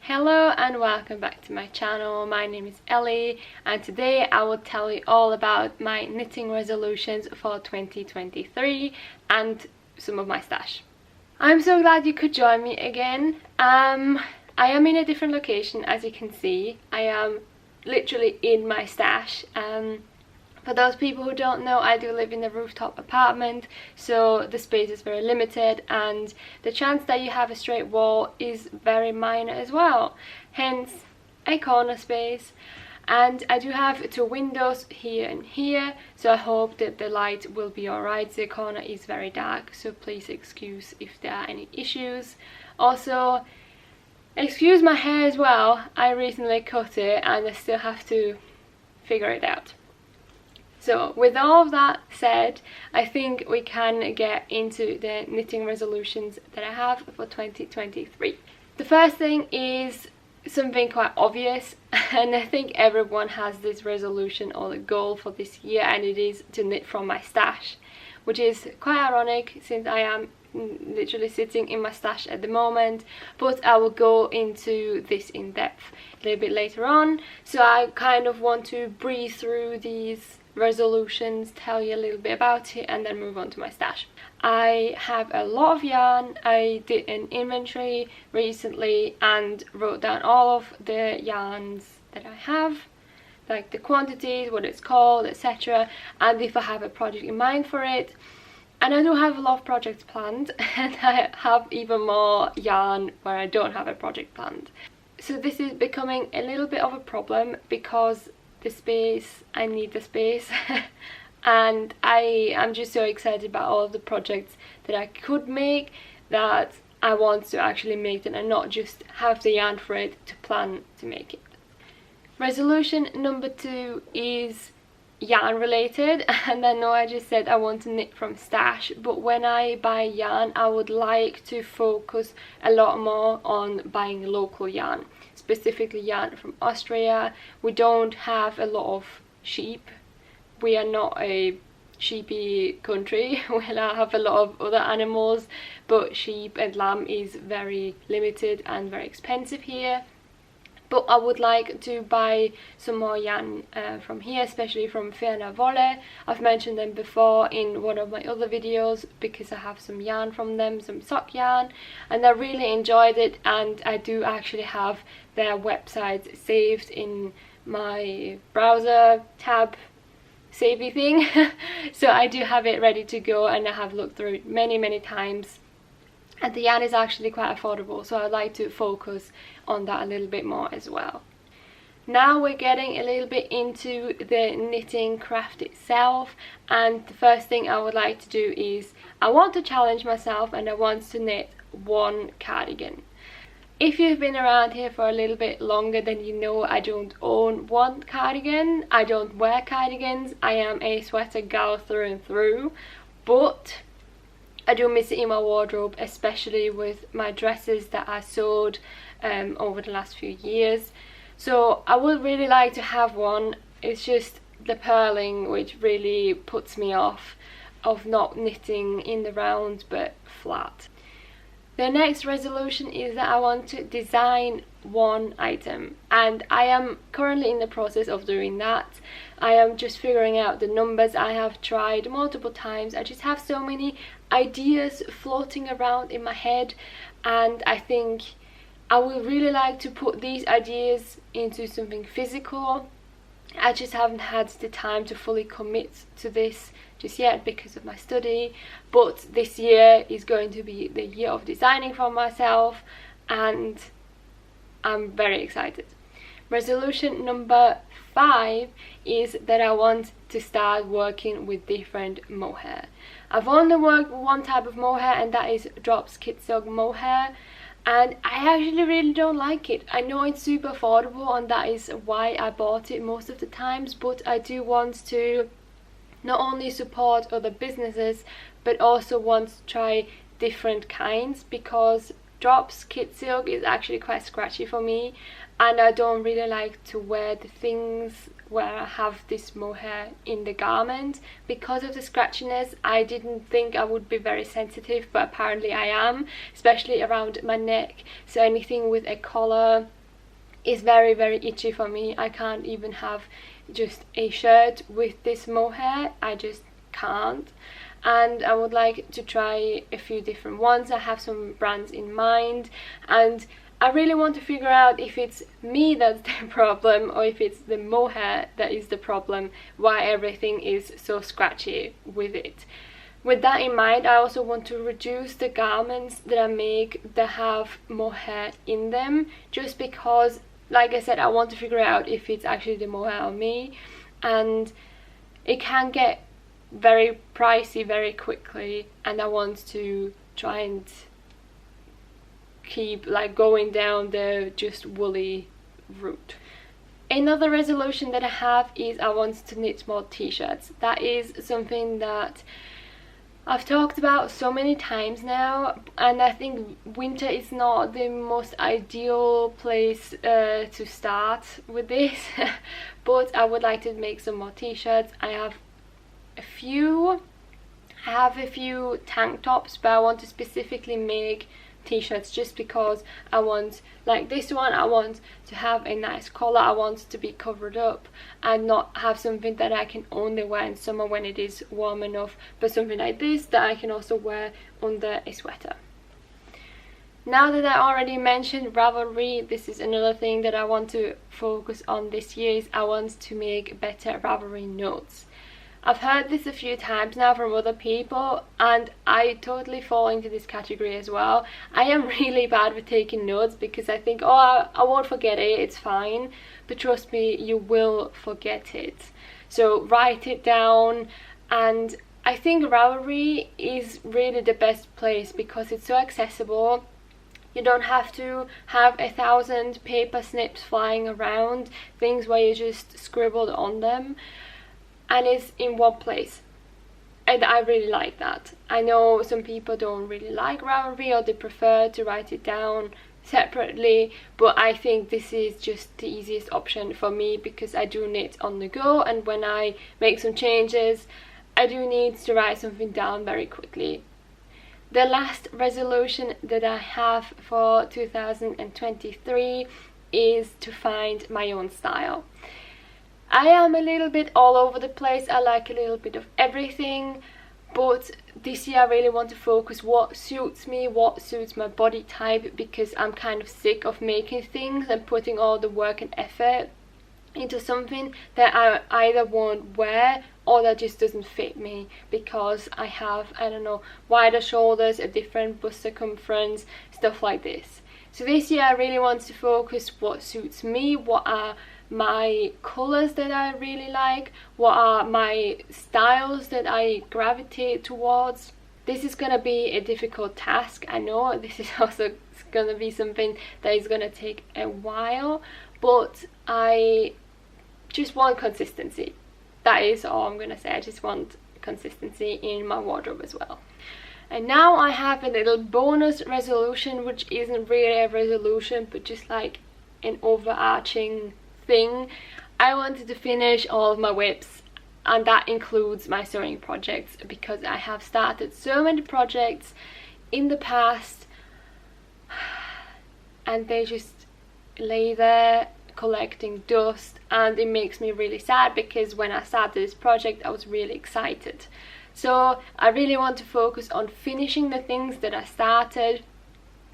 Hello and welcome back to my channel. My name is Ellie and today I will tell you all about my knitting resolutions for 2023 and some of my stash. I'm so glad you could join me again. I am in a different location, as you can see. I am literally in my stash. For those people who don't know, I do live in a rooftop apartment, so the space is very limited and the chance that you have a straight wall is very minor as well, hence a corner space. And I do have two windows here and here, so I hope that the light will be alright. The corner is very dark, so please excuse if there are any issues. Also, excuse my hair as well. I recently cut it and I still have to figure it out. So with all of that said, I think we can get into the knitting resolutions that I have for 2023. The first thing is something quite obvious, and I think everyone has this resolution or the goal for this year, and it is to knit from my stash, which is quite ironic since I am literally sitting in my stash at the moment, but I will go into this in depth a little bit later on. So I kind of want to breeze through these resolutions, tell you a little bit about it, and then move on to my stash. I have a lot of yarn. I did an inventory recently and wrote down all of the yarns that I have, like the quantities, what it's called, etc., and if I have a project in mind for it. And I do have a lot of projects planned, and I have even more yarn where I don't have a project planned. So this is becoming a little bit of a problem because the space, I need the space and I am just so excited about all of the projects that I could make that I want to actually make them and not just have the yarn for it to plan to make it. Resolution number 2 is yarn related, and I know I just said I want to knit from stash, but when I buy yarn I would like to focus a lot more on buying local yarn, specifically yarn from Austria. We don't have a lot of sheep. We are not a sheepy country. We have a lot of other animals, but sheep and lamb is very limited and very expensive here. But I would like to buy some more yarn from here, especially from Ravelry. I've mentioned them before in one of my other videos because I have some yarn from them, some sock yarn, and I really enjoyed it, and I do actually have their website saved in my browser tab savey thing. So I do have it ready to go and I have looked through it many times. And the yarn is actually quite affordable, so I'd like to focus on that a little bit more as well. Now we're getting a little bit into the knitting craft itself, and the first thing I would like to do is I want to challenge myself and I want to knit one cardigan. If you've been around here for a little bit longer, then you know I don't own one cardigan. I don't wear cardigans. I am a sweater gal through and through, but I do miss it in my wardrobe, especially with my dresses that I sewed over the last few years. So I would really like to have one. It's just the purling which really puts me off of not knitting in the round but flat. The next resolution is that I want to design one item, and I am currently in the process of doing that. I am just figuring out the numbers. I have tried multiple times. I just have so many ideas floating around in my head, and I think I would really like to put these ideas into something physical. I just haven't had the time to fully commit to this just yet because of my study, but this year is going to be the year of designing for myself and I'm very excited. Resolution number 5 is that I want to start working with different mohair. I've only worked with one type of mohair, and that is Drops Kit Silk mohair, and I actually really don't like it. I know it's super affordable and that is why I bought it most of the times, but I do want to not only support other businesses but also want to try different kinds, because Drops Kit Silk is actually quite scratchy for me and I don't really like to wear the things where I have this mohair in the garment. Because of the scratchiness, I didn't think I would be very sensitive, but apparently I am, especially around my neck. So anything with a collar is very, very itchy for me. I can't even have just a shirt with this mohair. I just can't. And I would like to try a few different ones. I have some brands in mind, and I really want to figure out if it's me that's the problem or if it's the mohair that is the problem, why everything is so scratchy with it. With that in mind, I also want to reduce the garments that I make that have mohair in them, just because, like I said, I want to figure out if it's actually the mohair or me. And it can get very pricey very quickly, and I want to try and keep like going down the just woolly route. Another resolution that I have is I want to knit more t-shirts. That is something that I've talked about so many times now, and I think winter is not the most ideal place to start with this but I would like to make some more t-shirts. I have a few tank tops, but I want to specifically make t-shirts just because I want, like this one, I want to have a nice collar. I want to be covered up and not have something that I can only wear in summer when it is warm enough, but something like this that I can also wear under a sweater. Now that I already mentioned Ravelry, this is another thing that I want to focus on this year. Is I want to make better Ravelry notes. I've heard this a few times now from other people, and I totally fall into this category as well. I am really bad with taking notes because I think, oh, I won't forget it, it's fine. But trust me, you will forget it. So write it down. And I think Ravelry is really the best place because it's so accessible. You don't have to have 1,000 paper snips flying around, things where you just scribbled on them. And it's in one place, and I really like that. I know some people don't really like Ravelry, or they prefer to write it down separately, but I think this is just the easiest option for me because I do knit on the go, and when I make some changes I do need to write something down very quickly. The last resolution that I have for 2023 is to find my own style. I am a little bit all over the place. I like a little bit of everything, but this year I really want to focus what suits me, what suits my body type, because I'm kind of sick of making things and putting all the work and effort into something that I either won't wear or that just doesn't fit me because I have, I don't know, wider shoulders, a different bust circumference, stuff like this. So this year I really want to focus what suits me, what are my colors that I really like, what are my styles that I gravitate towards. This is gonna be a difficult task, I know. This is also gonna be something that is gonna take a while, but I just want consistency. That is all I'm gonna say. I just want consistency in my wardrobe as well. And now I have a little bonus resolution, which isn't really a resolution but just like an overarching thing. I wanted to finish all of my whips, and that includes my sewing projects, because I have started so many projects in the past and they just lay there collecting dust, and it makes me really sad because when I started this project I was really excited. So I really want to focus on finishing the things that I started.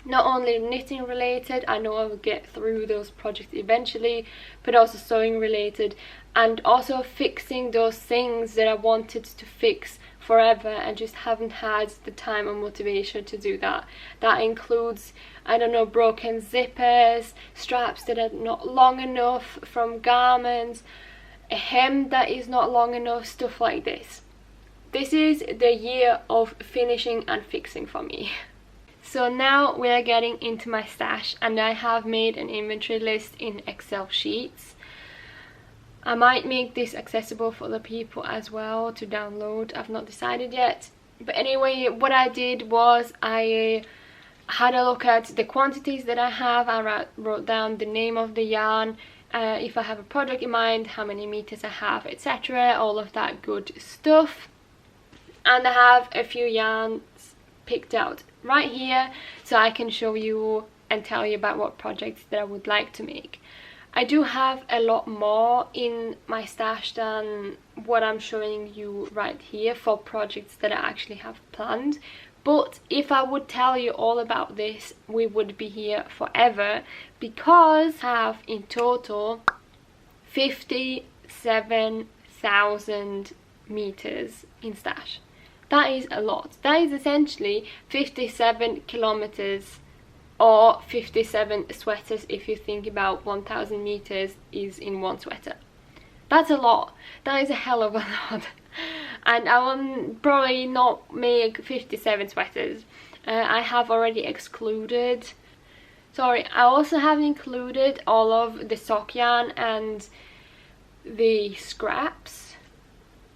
Not only knitting related, I know I will get through those projects eventually, but also sewing related, and also fixing those things that I wanted to fix forever and just haven't had the time or motivation to do that. That includes, I don't know, broken zippers, straps that are not long enough from garments, a hem that is not long enough, stuff like this. This is the year of finishing and fixing for me. So now we are getting into my stash, and I have made an inventory list in Excel sheets. I might make this accessible for other people as well to download. I've not decided yet. But anyway, what I did was I had a look at the quantities that I have. I wrote down the name of the yarn, if I have a project in mind, how many meters I have, etc. All of that good stuff. And I have a few yarns picked out right here, so I can show you and tell you about what projects that I would like to make. I do have a lot more in my stash than what I'm showing you right here for projects that I actually have planned. But if I would tell you all about this, we would be here forever, because I have in total 57,000 meters in stash. That is a lot. That is essentially 57 kilometers or 57 sweaters if you think about 1,000 meters is in one sweater. That's a lot. That is a hell of a lot. And I will probably not make 57 sweaters. I have already excluded, sorry, I also have included all of the sock yarn and the scraps,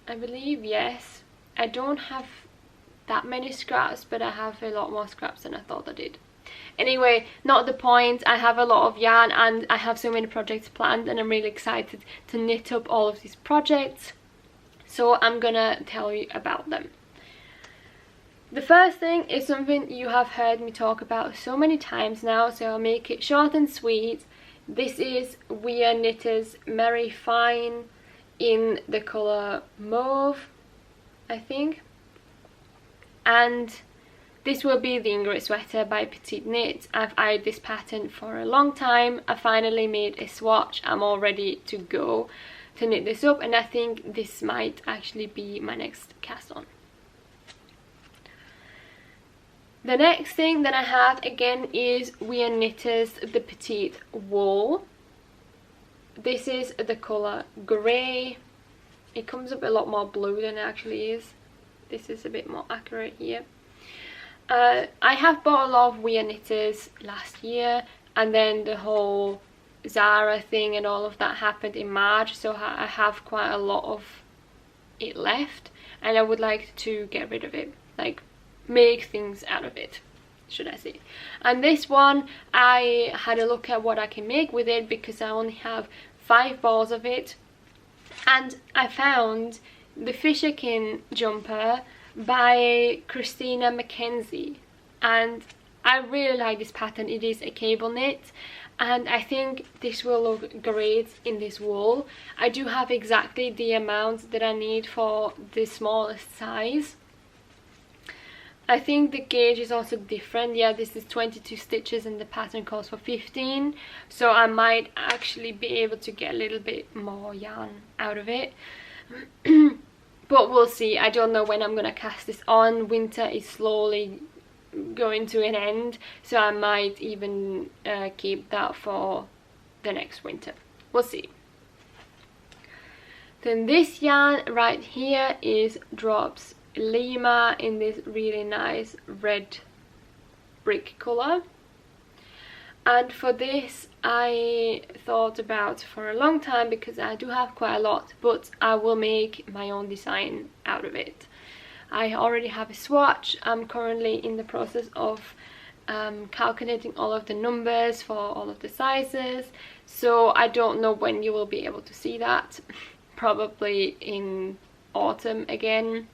I believe, yes. I don't have that many scraps, but I have a lot more scraps than I thought I did. Anyway, not the point. I have a lot of yarn and I have so many projects planned, and I'm really excited to knit up all of these projects. So I'm gonna tell you about them. The first thing is something you have heard me talk about so many times now, so I'll make it short and sweet. This is We Are Knitters Merry Fine in the colour mauve, I think. And this will be the Ingrid sweater by Petite Knit. I've eyed this pattern for a long time. I finally made a swatch. I'm all ready to go to knit this up, and I think this might actually be my next cast on. The next thing that I have again is We Are Knitters the Petite Wool. This is the colour grey. It comes up a lot more blue than it actually is. This is a bit more accurate here. I have bought a lot of We Are Knitters last year, and then the whole Zara thing and all of that happened in March, so I have quite a lot of it left, and I would like to get rid of it, like make things out of it, should I say. And this one, I had a look at what I can make with it, because I only have 5 balls of it, and I found the Fisherkin jumper by Christina Mackenzie, and I really like this pattern. It is a cable knit, and I think this will look great in this wool. I do have exactly the amount that I need for the smallest size. I think the gauge is also different. Yeah, this is 22 stitches and the pattern calls for 15, so I might actually be able to get a little bit more yarn out of it. But we'll see. I don't know when I'm gonna cast this on. Winter is slowly going to an end, so I might even keep that for the next winter. We'll see. Then this yarn right here is Drops Lima in this really nice red brick colour. And for this I thought about for a long time, because I do have quite a lot, but I will make my own design out of it. I already have a swatch. I'm currently in the process of calculating all of the numbers for all of the sizes, so I don't know when you will be able to see that. Probably in autumn again.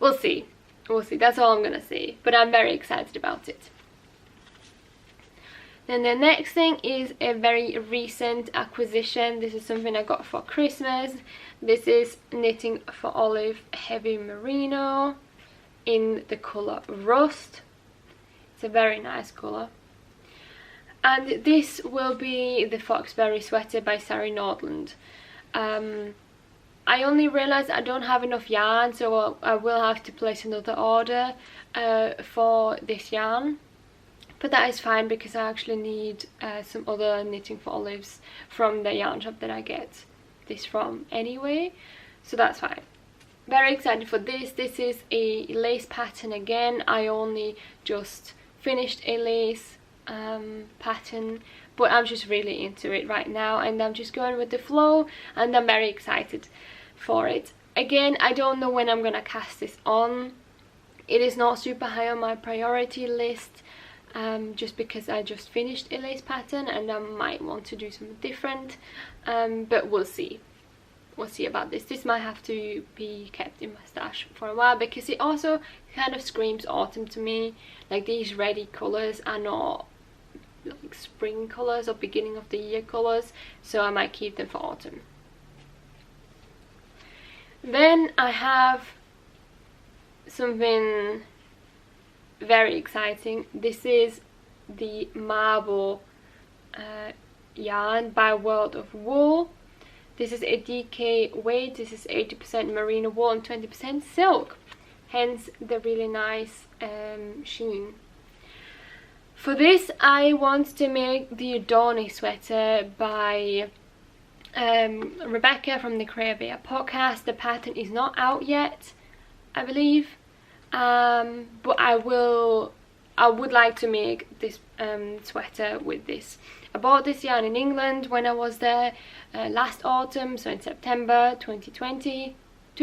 We'll see. We'll see. That's all I'm gonna say, but I'm very excited about it. Then the next thing is a very recent acquisition. This is something I got for Christmas. This is Knitting for Olive Heavy Merino in the colour Rust. It's a very nice colour. And this will be the Foxberry sweater by Sari Nordland. I only realised I don't have enough yarn, so I will have to place another order for this yarn. But that is fine, because I actually need some other Knitting for Olives from the yarn shop that I get this from anyway, so that's fine. Very excited for this. This is a lace pattern again. I only just finished a lace pattern, but I'm just really into it right now, and I'm just going with the flow, and I'm very excited for it. Again, I don't know when I'm gonna cast this on. It is not super high on my priority list, just because I just finished a lace pattern and I might want to do something different, but we'll see. We'll see about this. This might have to be kept in my stash for a while because it also kind of screams autumn to me. Like, these reddy colours are not like spring colours or beginning of the year colours, so I might keep them for autumn. Then I have something very exciting. This is the marble yarn by World of Wool. This is a DK weight. This is 80% merino wool and 20% silk, hence the really nice sheen. For this, I want to make the Yarny sweater by Rebecca from the Ravelry podcast. The pattern is not out yet, I believe, but I would like to make this sweater with this. I bought this yarn in England when I was there last autumn, so in September 2022.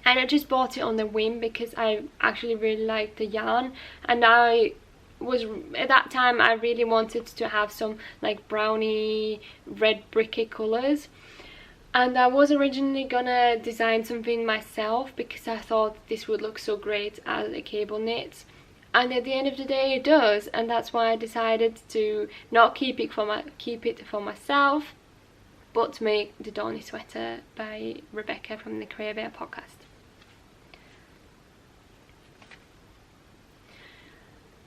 And I just bought it on the whim because I actually really liked the yarn, and I was, at that time, I really wanted to have some like browny red bricky colours, and I was originally gonna design something myself because I thought this would look so great as a cable knit, and at the end of the day it does, and that's why I decided to not keep it for myself, but to make the Yarny sweater by Rebecca from the Ravelry podcast.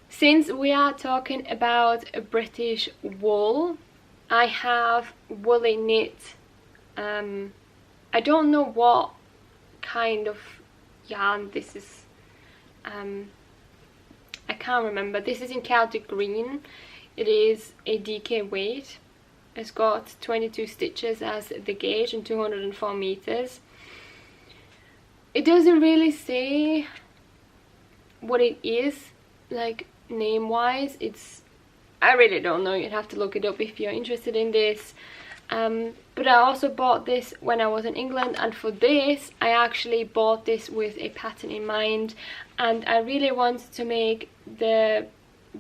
Since we are talking about a British wool, I have woolly knit. I don't know what kind of yarn this is. I can't remember. This is in Celtic green. It is a DK weight. It's got 22 stitches as the gauge and 204 meters. It doesn't really say what it is, like name wise. I really don't know. You'd have to look it up if you're interested in this. But I also bought this when I was in England, and for this I actually bought this with a pattern in mind, and I really wanted to make the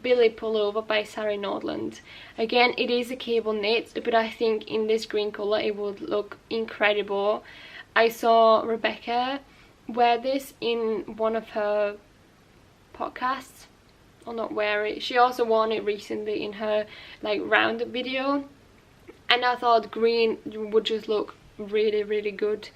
Billy pullover by Sarah Nordland. Again, it is a cable knit, but I think in this green colour it would look incredible. I saw Rebecca wear this in one of her podcasts, or not wear it. She also worn it recently in her like roundup video, and I thought green would just look really, really good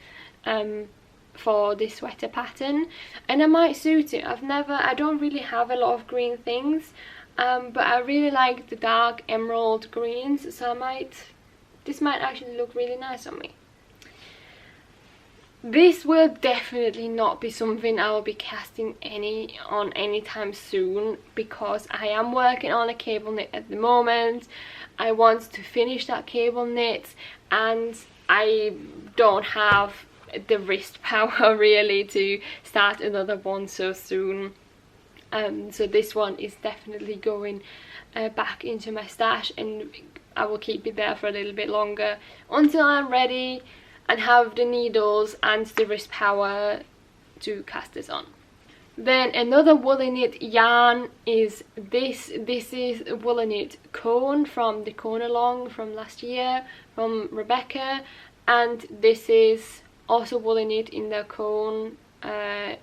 for this sweater pattern, and I might suit it. I don't really have a lot of green things, but I really like the dark emerald greens, so this might actually look really nice on me. This will definitely not be something I will be casting on anytime soon, because I am working on a cable knit at the moment. I want to finish that cable knit, and I don't have the wrist power really to start another one so soon. So this one is definitely going back into my stash, and I will keep it there for a little bit longer until I'm ready and have the needles and the wrist power to cast this on. Then another woolly knit yarn is this. This is a woolly knit cone from the Cone Along from last year from Rebecca, and this is also woolly knit in the cone. I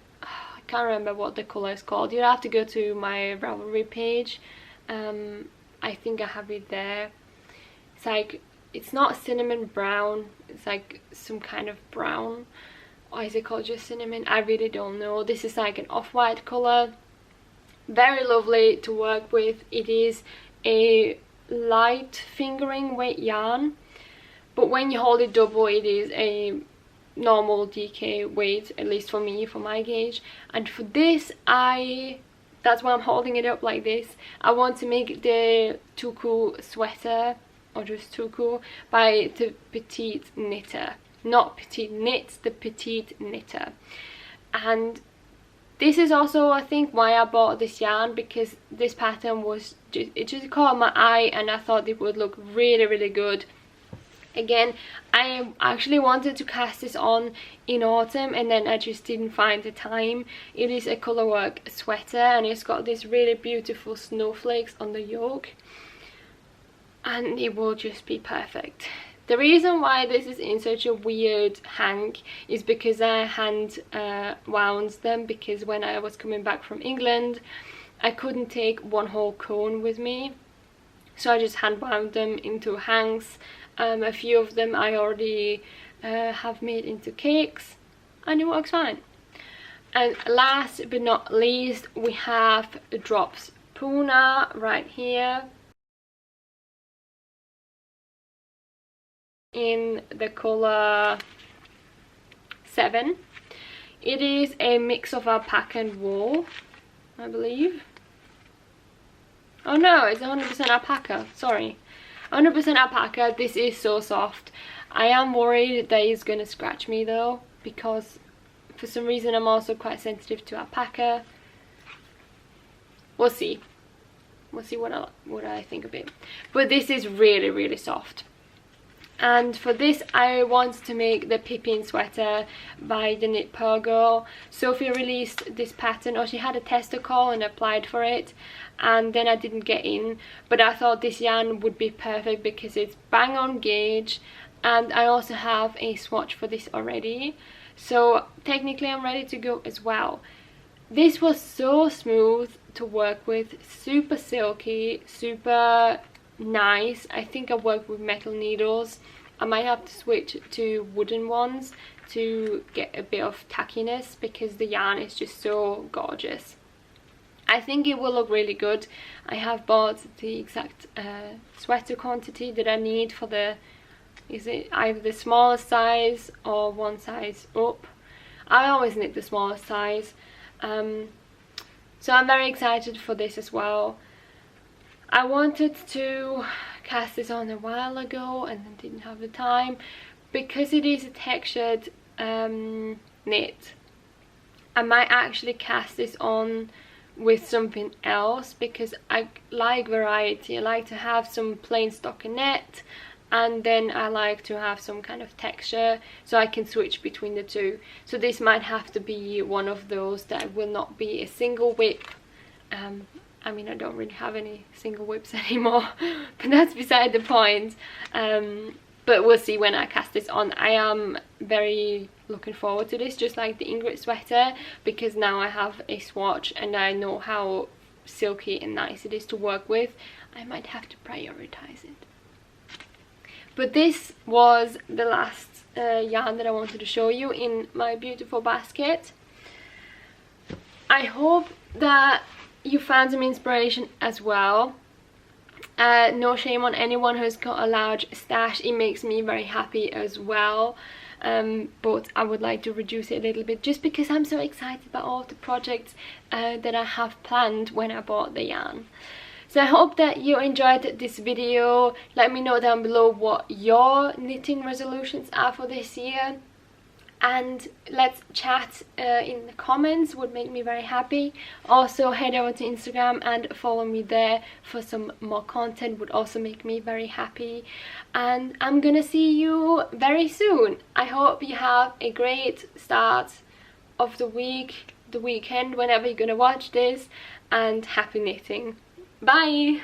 can't remember what the colour is called. You have to go to my Ravelry page. I think I have it there. It's like, it's not cinnamon brown, it's like some kind of brown, or is it called just cinnamon? I really don't know. This is like an off-white colour, very lovely to work with. It is a light fingering weight yarn, but when you hold it double it is a normal DK weight, at least for me, for my gauge. And for this, that's why I'm holding it up like this. I want to make the Tuku sweater, or just Tuku, by the Petite Knitter. Not Petite Knits, the Petite Knitter. And this is also, I think, why I bought this yarn, because this pattern was it just caught my eye, and I thought it would look really, really good Again, I actually wanted to cast this on in autumn and then I just didn't find the time. It is a colourwork sweater and it's got these really beautiful snowflakes on the yoke, and it will just be perfect. The reason why this is in such a weird hang is because I hand wound them, because when I was coming back from England I couldn't take one whole cone with me, so I just hand wound them into hangs. A few of them I already have made into cakes and it works fine. And last but not least, we have the Drops Puna right here in the colour 7. It is a mix of alpaca and wool, I believe. Oh no, it's 100% alpaca, sorry. 100% alpaca. This is so soft. I am worried that it's going to scratch me though, because for some reason I'm also quite sensitive to alpaca. We'll see. We'll see what I think of it. But this is really, really soft. And for this I wanted to make the Pippin sweater by the Knit Pearl Girl. Sophie released this pattern, or she had a tester call and applied for it, and then I didn't get in, but I thought this yarn would be perfect because it's bang on gauge, and I also have a swatch for this already, so technically I'm ready to go as well. This was so smooth to work with, super silky, super nice. I think I worked with metal needles. I might have to switch to wooden ones to get a bit of tackiness because the yarn is just so gorgeous. I think it will look really good. I have bought the exact sweater quantity that I need for the, is it either the smallest size or one size up. I always knit the smallest size, so I'm very excited for this as well. I wanted to cast this on a while ago and then didn't have the time because it is a textured knit. I might actually cast this on with something else because I like variety. I like to have some plain stockinette and then I like to have some kind of texture, so I can switch between the two. So this might have to be one of those that will not be a single whip. I mean, I don't really have any single whips anymore, but that's beside the point. But we'll see when I cast this on. I am very looking forward to this, just like the Ingrid sweater, because now I have a swatch and I know how silky and nice it is to work with. I might have to prioritize it. But this was the last yarn that I wanted to show you in my beautiful basket. I hope that you found some inspiration as well. No shame on anyone who's got a large stash. It makes me very happy as well, but I would like to reduce it a little bit just because I'm so excited about all of the projects that I have planned when I bought the yarn. So I hope that you enjoyed this video. Let me know down below what your knitting resolutions are for this year, and let's chat in the comments. Would make me very happy. Also head over to Instagram and follow me there for some more content, would also make me very happy. And I'm gonna see you very soon. I hope you have a great start of the week, the weekend, whenever you're gonna watch this, and happy knitting. Bye.